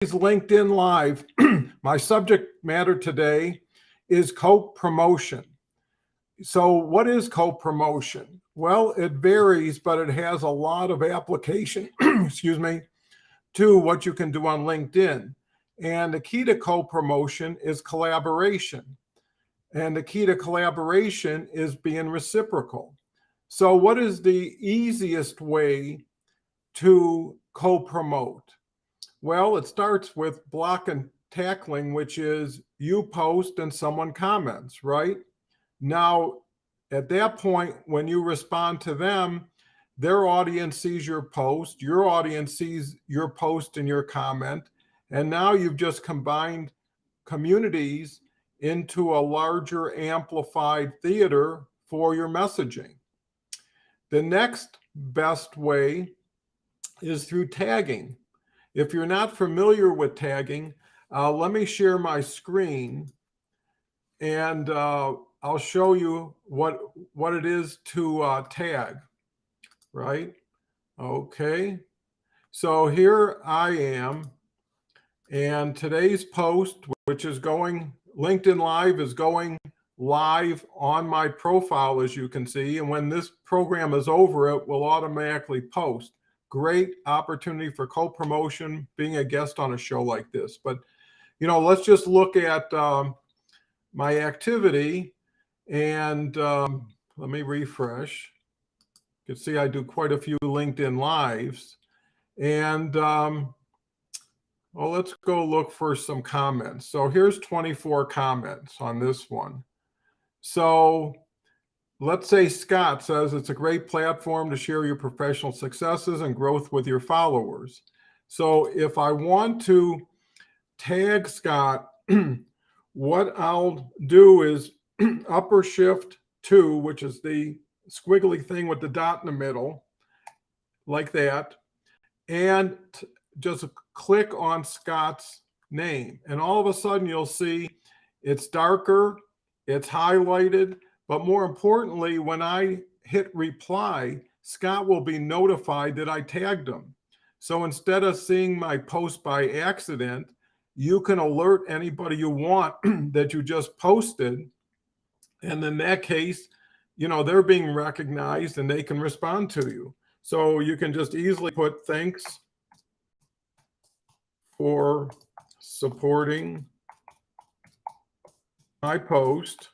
LinkedIn Live. My subject matter today is co-promotion. So what is co-promotion? Well, it varies, but it has a lot of application, excuse me, to what you can do on LinkedIn. And the key to co-promotion is collaboration. And the key to collaboration is being reciprocal. So what is the easiest way to co-promote? Well, it starts with block and tackling, which is you post and someone comments, right? Now, at that point, when you respond to them, their audience sees your audience sees your post and your comment, and now you've just combined communities into a larger amplified theater for your messaging. The next best way is through tagging. If you're not familiar with tagging, let me share my screen and I'll show you what it is to tag, right? Okay, so here I am, and today's post, which is going, LinkedIn Live is going live on my profile, as you can see, and when this program is over, it will automatically post. Great opportunity for co-promotion, being a guest on a show like this. But, let's just look at my activity and let me refresh. You can see I do quite a few LinkedIn Lives. And well, let's go look for some comments. So here's 24 comments on this one. So let's say Scott says it's a great platform to share your professional successes and growth with your followers. So if I want to tag Scott, what I'll do is upper shift 2, which is the squiggly thing with the dot in the middle, like that, and just click on Scott's name. And all of a sudden you'll see it's darker, it's highlighted, but more importantly, when I hit reply, Scott will be notified that I tagged him. So instead of seeing my post by accident, you can alert anybody you want that you just posted. And in that case, they're being recognized and they can respond to you. So you can just easily put thanks for supporting my post.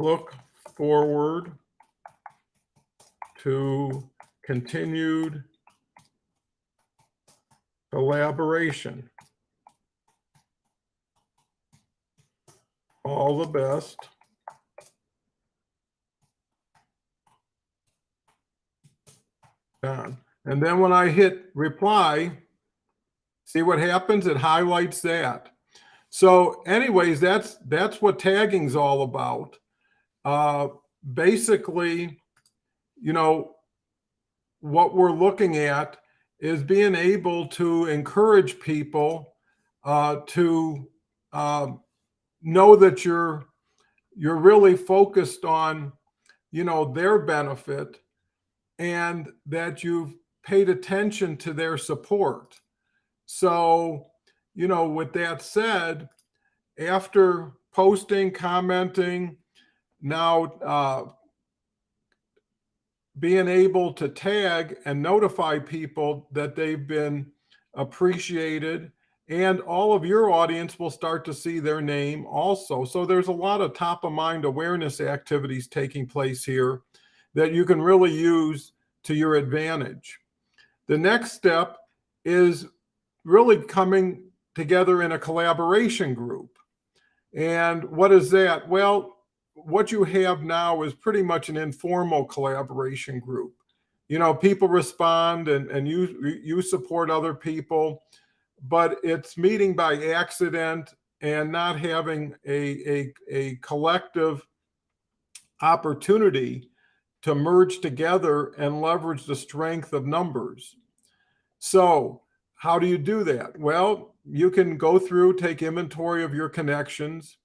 Look forward to continued collaboration. All the best. Done. And then when I hit reply, see what happens? It highlights that. So anyways, that's what tagging is all about. Basically, what we're looking at is being able to encourage people to know that you're really focused on, their benefit, and that you've paid attention to their support. So, with that said, after posting, commenting, now being able to tag and notify people that they've been appreciated, and all of your audience will start to see their name also. So there's a lot of top of mind awareness activities taking place here that you can really use to your advantage. The next step is really coming together in a collaboration group. And what is that? Well, what you have now is pretty much an informal collaboration group. People respond and you support other people, but it's meeting by accident and not having a collective opportunity to merge together and leverage the strength of numbers. So how do you do that? Well, you can go through, take inventory of your connections,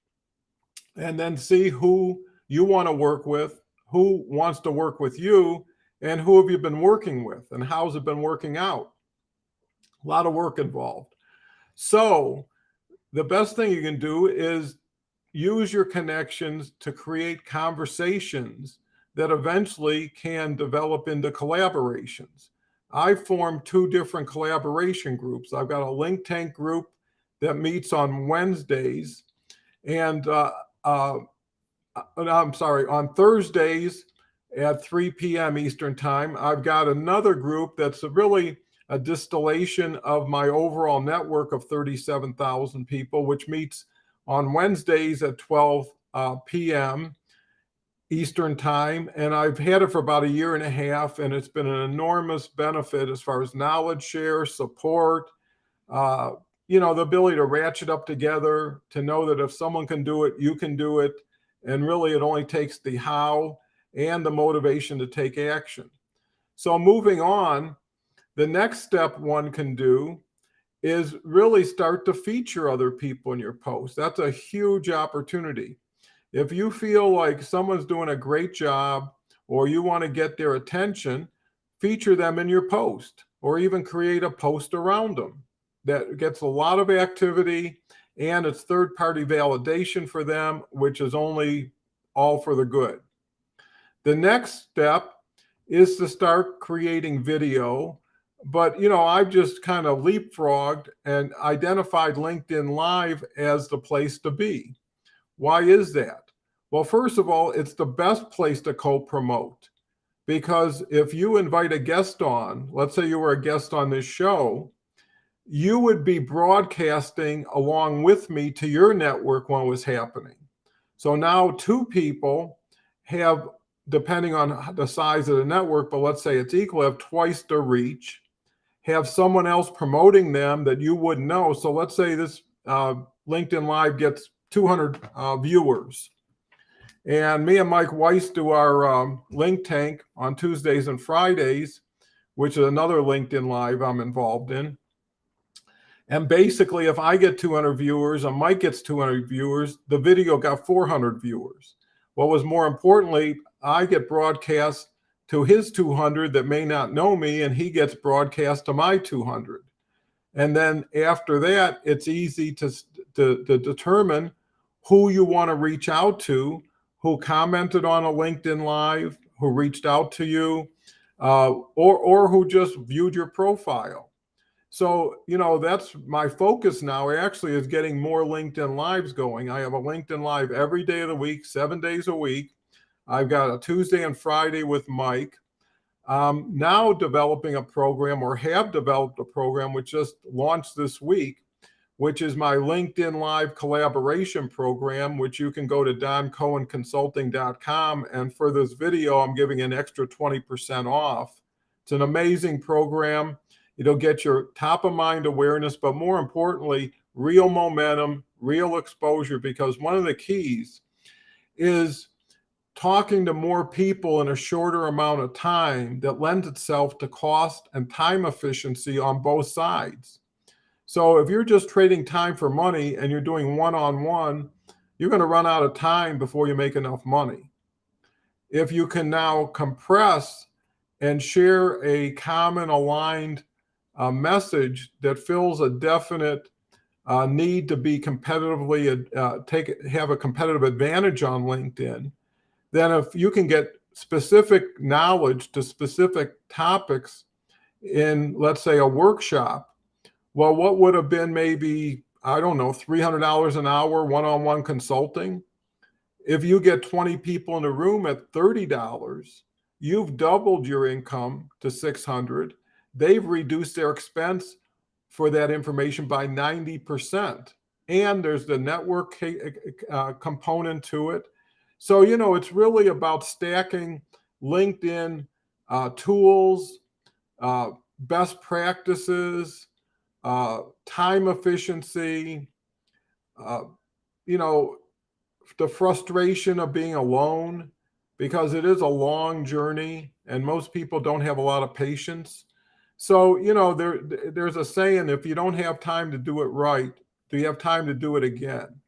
and then see who you want to work with, who wants to work with you, and who have you been working with, and how's it been working out? A lot of work involved. So the best thing you can do is use your connections to create conversations that eventually can develop into collaborations. I formed 2 different collaboration groups. I've got a Link Tank group that meets on Wednesdays, and I'm sorry, on Thursdays at 3 p.m. Eastern Time. I've got another group that's really a distillation of my overall network of 37,000 people, which meets on Wednesdays at 12 p.m. Eastern Time. And I've had it for about a year and a half, and it's been an enormous benefit as far as knowledge share, support, the ability to ratchet up together, to know that if someone can do it, you can do it. And really, it only takes the how and the motivation to take action. So moving on, the next step one can do is really start to feature other people in your post. That's a huge opportunity. If you feel like someone's doing a great job or you want to get their attention, feature them in your post, or even create a post around them that gets a lot of activity, and it's third-party validation for them, which is only all for the good. The next step is to start creating video. But, I've just kind of leapfrogged and identified LinkedIn Live as the place to be. Why is that? Well, first of all, it's the best place to co-promote, because if you invite a guest on, let's say you were a guest on this show, you would be broadcasting along with me to your network when it was happening. So now 2 people have, depending on the size of the network, but let's say it's equal, have twice the reach, have someone else promoting them that you wouldn't know. So let's say this LinkedIn Live gets 200 viewers. And me and Mike Weiss do our Link Tank on Tuesdays and Fridays, which is another LinkedIn Live I'm involved in. And basically, if I get 200 viewers and Mike gets 200 viewers, the video got 400 viewers. What was more importantly, I get broadcast to his 200 that may not know me, and he gets broadcast to my 200. And then after that, it's easy to determine who you want to reach out to, who commented on a LinkedIn Live, who reached out to you, or who just viewed your profile. So, that's my focus now actually, is getting more LinkedIn Lives going. I have a LinkedIn Live every day of the week, 7 days a week. I've got a Tuesday and Friday with Mike. Now developing a program, or have developed a program, which just launched this week, which is my LinkedIn Live collaboration program, which you can go to doncohenconsulting.com. And for this video, I'm giving an extra 20% off. It's an amazing program. It'll get your top of mind awareness, but more importantly, real momentum, real exposure, because one of the keys is talking to more people in a shorter amount of time that lends itself to cost and time efficiency on both sides. So if you're just trading time for money and you're doing one-on-one, you're going to run out of time before you make enough money. If you can now compress and share a common aligned message that fills a definite need to be competitively have a competitive advantage on LinkedIn, then if you can get specific knowledge to specific topics in, let's say, a workshop, well, what would have been maybe, I don't know, $300 an hour one-on-one consulting? If you get 20 people in a room at $30, you've doubled your income to $600. They've reduced their expense for that information by 90%. And there's the network component to it. So, it's really about stacking LinkedIn tools, best practices, time efficiency, the frustration of being alone, because it is a long journey and most people don't have a lot of patience. So, there's a saying, if you don't have time to do it right, do you have time to do it again?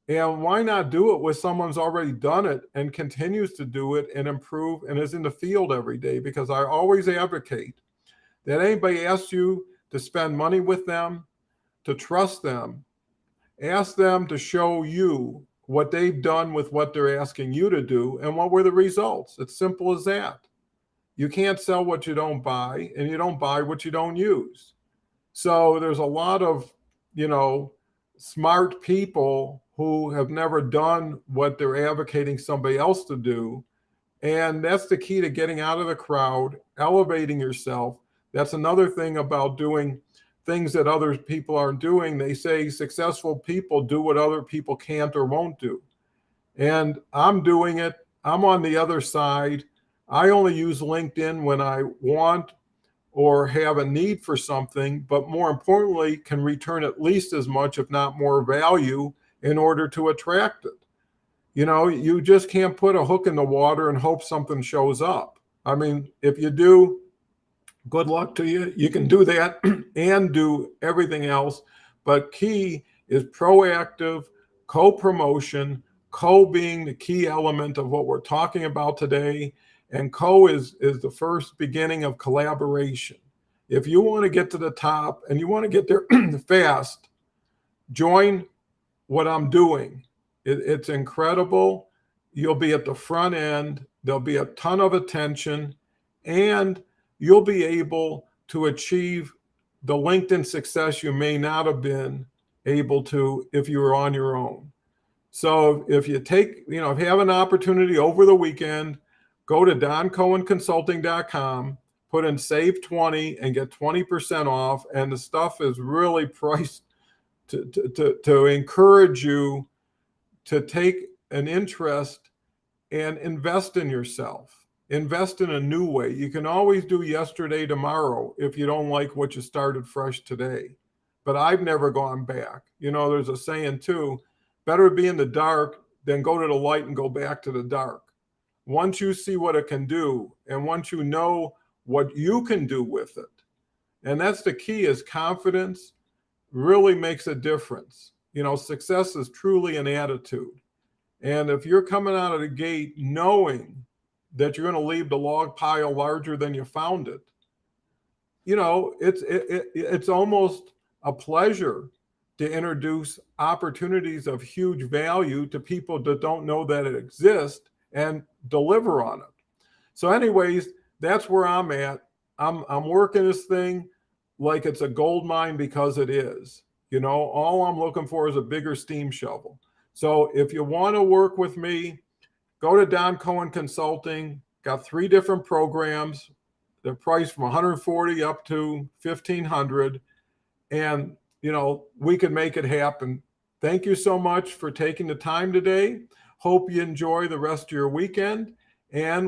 And why not do it with someone who's already done it and continues to do it and improve and is in the field every day? Because I always advocate that anybody asks you to spend money with them, to trust them, ask them to show you what they've done with what they're asking you to do and what were the results. It's simple as that. You can't sell what you don't buy, and you don't buy what you don't use. So there's a lot of, you know, smart people who have never done what they're advocating somebody else to do. And that's the key to getting out of the crowd, elevating yourself. That's another thing about doing things that other people aren't doing. They say successful people do what other people can't or won't do. And I'm doing it. I'm on the other side. I only use LinkedIn when I want or have a need for something, but more importantly, can return at least as much, if not more value in order to attract it. You know, you just can't put a hook in the water and hope something shows up. I mean, if you do, good luck to you. You can do that and do everything else. But key is proactive co-promotion, co being the key element of what we're talking about today. And co is the first beginning of collaboration. If you want to get to the top and you want to get there fast, join what I'm doing. It's incredible. You'll be at the front end. There'll be a ton of attention, and you'll be able to achieve the LinkedIn success you may not have been able to if you were on your own. So if you take, you know, if you have an opportunity over the weekend, go to doncohenconsulting.com, put in save 20 and get 20% off. And the stuff is really priced to encourage you to take an interest and invest in yourself. Invest in a new way. You can always do yesterday, tomorrow, if you don't like what you started fresh today. But I've never gone back. You know, there's a saying too, better be in the dark than go to the light and go back to the dark. Once you see what it can do, and once you know what you can do with it, and that's the key, is confidence really makes a difference. You know, success is truly an attitude. And if you're coming out of the gate knowing that you're going to leave the log pile larger than you found it, you know, it's almost a pleasure to introduce opportunities of huge value to people that don't know that it exists and deliver on it. So anyways, that's where I'm at. I'm working this thing like it's a gold mine, because it is. You know, all I'm looking for is a bigger steam shovel. So if you want to work with me, go to Don Cohen Consulting. Got 3 different programs. They're priced from $140 up to $1,500. And, you know, we can make it happen. Thank you so much for taking the time today. Hope you enjoy the rest of your weekend. And